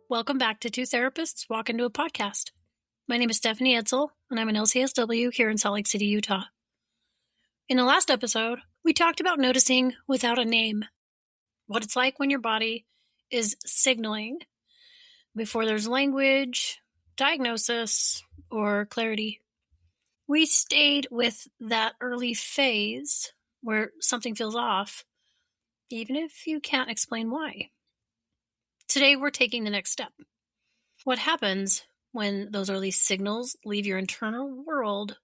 Welcome back to Two Therapists Walk Into a Podcast. My name is Stephanie Edsel, and I'm an LCSW here in Salt Lake City, Utah. In the last episode, we talked about noticing without a name, what it's like when your body is signaling before there's language, diagnosis, or clarity. We stayed with that early phase where something feels off, even if you can't explain why. Today, we're taking the next step. What happens when those early signals leave your internal world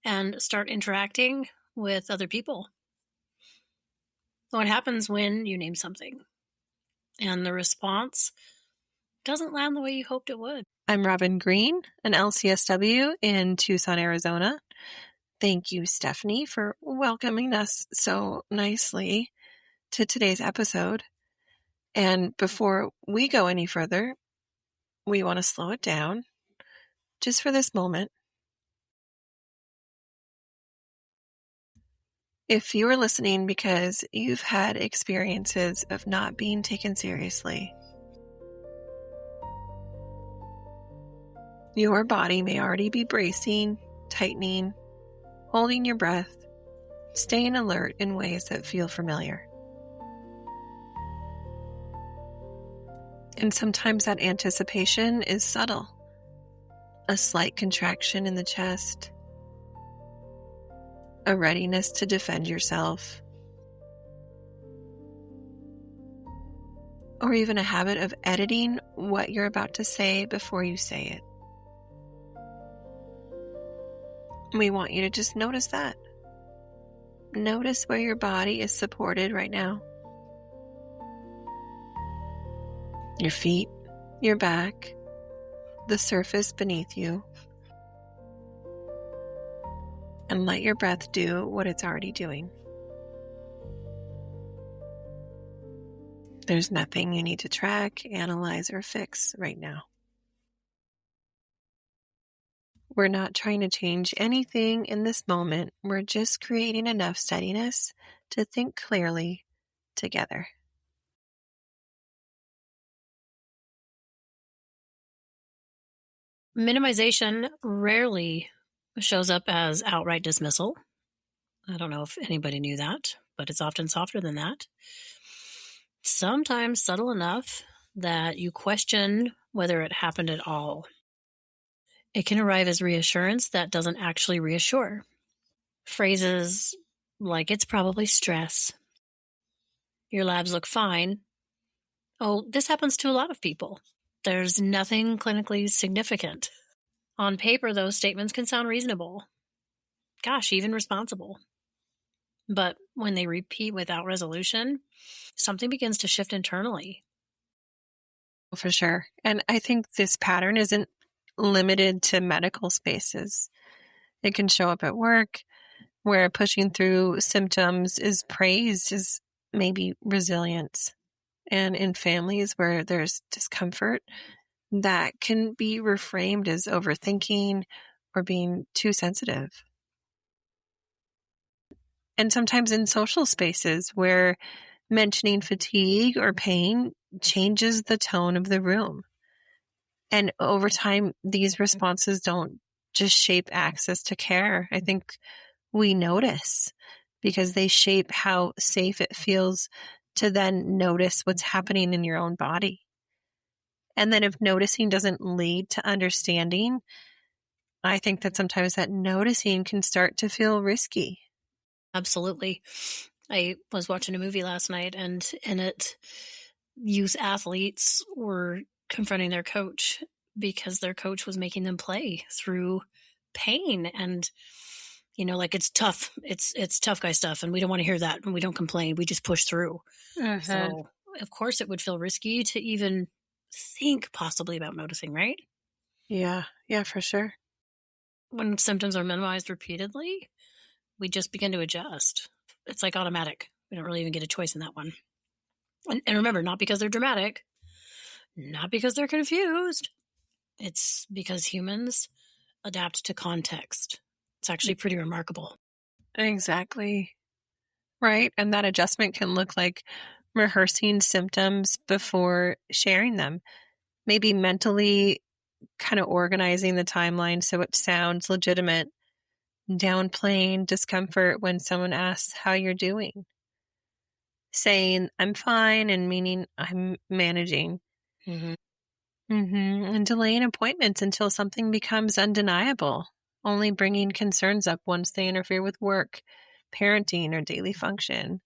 and start interacting with other people? What happens when you name something and the response doesn't land the way you hoped it would? I'm Robin Green, an LCSW in Tucson, Arizona. Thank you, Stephanie, for welcoming us so nicely to today's episode. And before we go any further, we want to slow it down just for this moment. If you are listening because you've had experiences of not being taken seriously, your body may already be bracing, tightening, holding your breath, staying alert in ways that feel familiar. And sometimes that anticipation is subtle. A slight contraction in the chest, a readiness to defend yourself, or even a habit of editing what you're about to say before you say it. We want you to just notice that. Notice where your body is supported right now. Your feet, your back, the surface beneath you. And let your breath do what it's already doing. There's nothing you need to track, analyze, or fix right now. We're not trying to change anything in this moment. We're just creating enough steadiness to think clearly together. Minimization rarely shows up as outright dismissal. I don't know if anybody knew that, but it's often softer than that. Sometimes subtle enough that you question whether it happened at all. It can arrive as reassurance that doesn't actually reassure. Phrases like, it's probably stress. Your labs look fine. Oh, this happens to a lot of people. There's nothing clinically significant. On paper, those statements can sound reasonable. Gosh, even responsible. But when they repeat without resolution, something begins to shift internally. For sure. And I think this pattern isn't limited to medical spaces. It can show up at work, where pushing through symptoms is praised as maybe resilience. And in families where there's discomfort, that can be reframed as overthinking or being too sensitive. And sometimes in social spaces where mentioning fatigue or pain changes the tone of the room. And over time, these responses don't just shape access to care. I think we notice because they shape how safe it feels to then notice what's happening in your own body. And then if noticing doesn't lead to understanding, I think that sometimes that noticing can start to feel risky. Absolutely. I was watching a movie last night, and in it, youth athletes were confronting their coach because their coach was making them play through pain. And, like, it's tough. It's tough guy stuff. And we don't want to hear that. And we don't complain. We just push through. So, of course, it would feel risky to even think possibly about noticing, right? Yeah, for sure. When symptoms are minimized repeatedly, we just begin to adjust. It's like automatic. We don't really even get a choice in that one. And remember, not because they're dramatic, not because they're confused. It's because humans adapt to context. It's actually pretty remarkable. Exactly. Right. And that adjustment can look like rehearsing symptoms before sharing them. Maybe mentally kind of organizing the timeline so it sounds legitimate, downplaying discomfort when someone asks how you're doing, saying I'm fine and meaning I'm managing, and delaying appointments until something becomes undeniable, only bringing concerns up once they interfere with work, parenting, or daily function.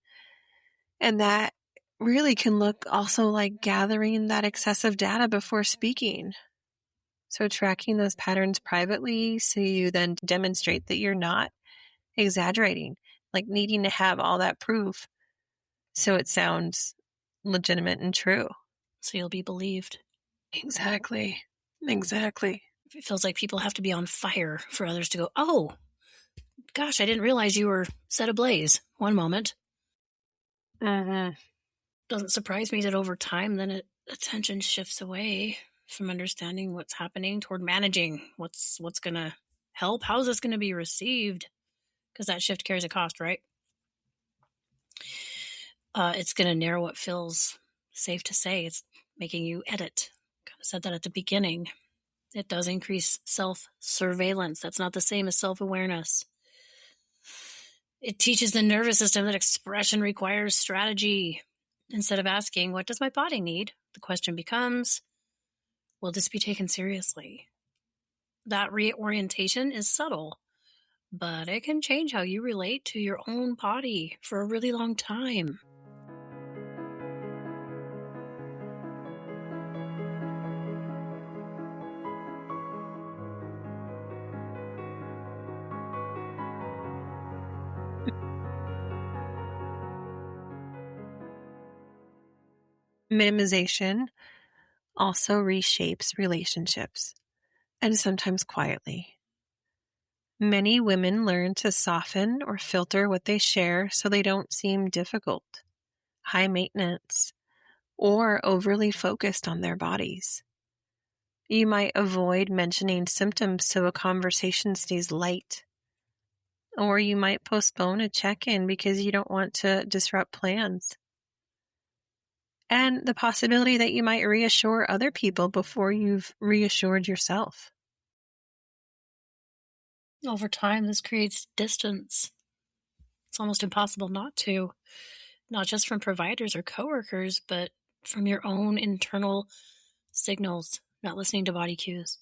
And that really can look also like gathering that excessive data before speaking. So tracking those patterns privately so you then demonstrate that you're not exaggerating, like needing to have all that proof so it sounds legitimate and true. So you'll be believed. Exactly. It feels like people have to be on fire for others to go, oh, gosh, I didn't realize you were set ablaze. One moment. Doesn't surprise me that over time, then attention shifts away from understanding what's happening toward managing what's going to help. How's this going to be received? Because that shift carries a cost, right? It's going to narrow what feels safe to say. It's making you edit. Kind of said that at the beginning. It does increase self-surveillance. That's not the same as self-awareness. It teaches the nervous system that expression requires strategy. Instead of asking, what does my body need? The question becomes, will this be taken seriously? That reorientation is subtle, but it can change how you relate to your own body for a really long time. Minimization also reshapes relationships, and sometimes quietly. Many women learn to soften or filter what they share so they don't seem difficult, high maintenance, or overly focused on their bodies. You might avoid mentioning symptoms so a conversation stays light. Or you might postpone a check-in because you don't want to disrupt plans. And the possibility that you might reassure other people before you've reassured yourself. Over time, this creates distance. It's almost impossible not to, not just from providers or coworkers, but from your own internal signals, not listening to body cues.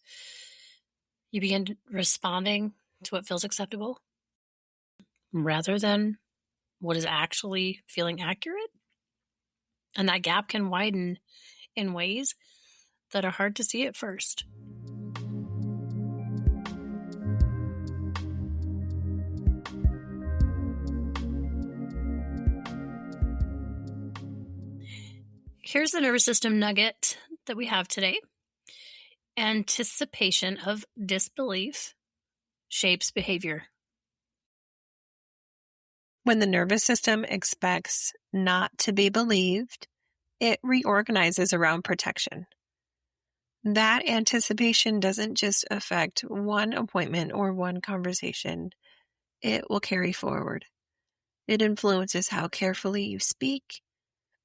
You begin responding to what feels acceptable rather than what is actually feeling accurate. And that gap can widen in ways that are hard to see at first. Here's the nervous system nugget that we have today. Anticipation of disbelief shapes behavior. When the nervous system expects not to be believed, it reorganizes around protection. That anticipation doesn't just affect one appointment or one conversation. It will carry forward. It influences how carefully you speak,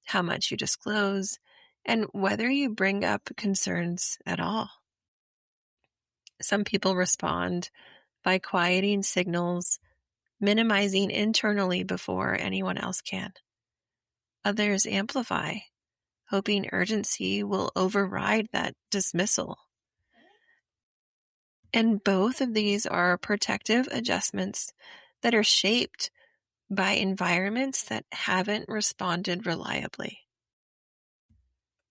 how much you disclose, and whether you bring up concerns at all. Some people respond by quieting signals, minimizing internally before anyone else can. Others amplify, hoping urgency will override that dismissal. And both of these are protective adjustments that are shaped by environments that haven't responded reliably.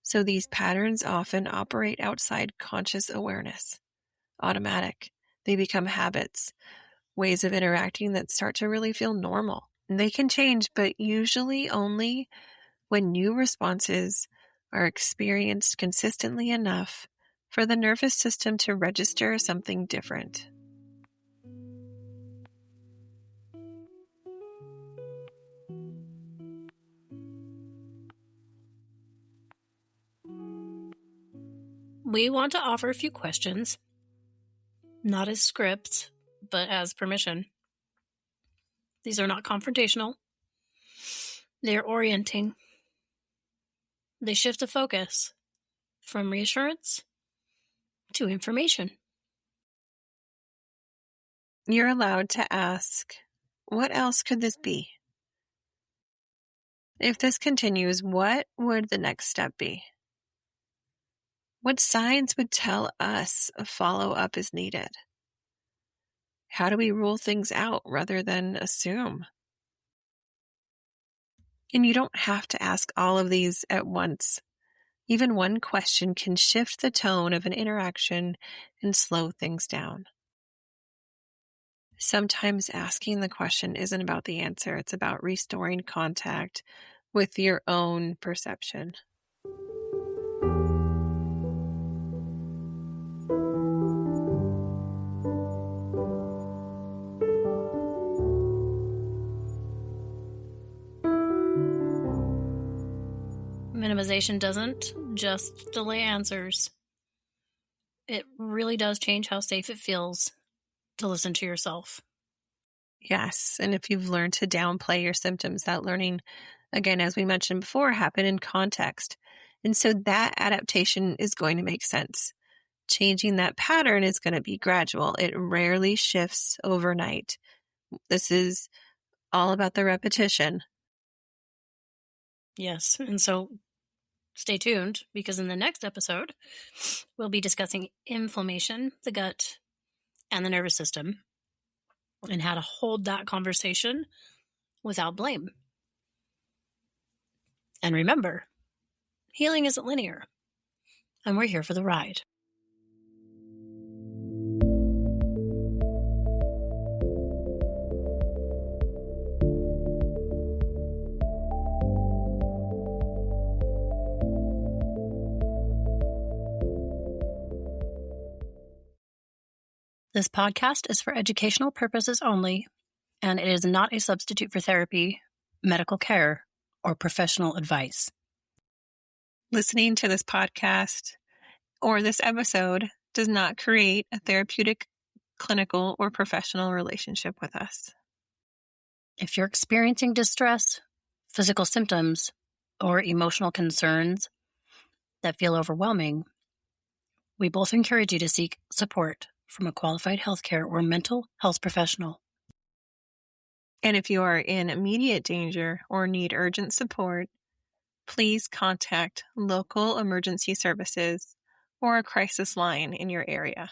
So these patterns often operate outside conscious awareness, automatic. They become habits, ways of interacting that start to really feel normal. And they can change, but usually only when new responses are experienced consistently enough for the nervous system to register something different. We want to offer a few questions, not as scripts, but as permission. These are not confrontational. They're orienting. They shift the focus from reassurance to information. You're allowed to ask, what else could this be? If this continues, what would the next step be? What signs would tell us a follow-up is needed? How do we rule things out rather than assume? And you don't have to ask all of these at once. Even one question can shift the tone of an interaction and slow things down. Sometimes asking the question isn't about the answer. It's about restoring contact with your own perception. Minimization doesn't just delay answers. It really does change how safe it feels to listen to yourself. Yes, and if you've learned to downplay your symptoms, that learning, again, as we mentioned before, happened in context. And so that adaptation is going to make sense. Changing that pattern is going to be gradual. It rarely shifts overnight. This is all about the repetition. Yes, and so stay tuned, because in the next episode, we'll be discussing inflammation, the gut, and the nervous system, and how to hold that conversation without blame. And remember, healing isn't linear, and we're here for the ride. This podcast is for educational purposes only, and it is not a substitute for therapy, medical care, or professional advice. Listening to this podcast or this episode does not create a therapeutic, clinical, or professional relationship with us. If you're experiencing distress, physical symptoms, or emotional concerns that feel overwhelming, we both encourage you to seek support from a qualified healthcare or mental health professional. And if you are in immediate danger or need urgent support, please contact local emergency services or a crisis line in your area.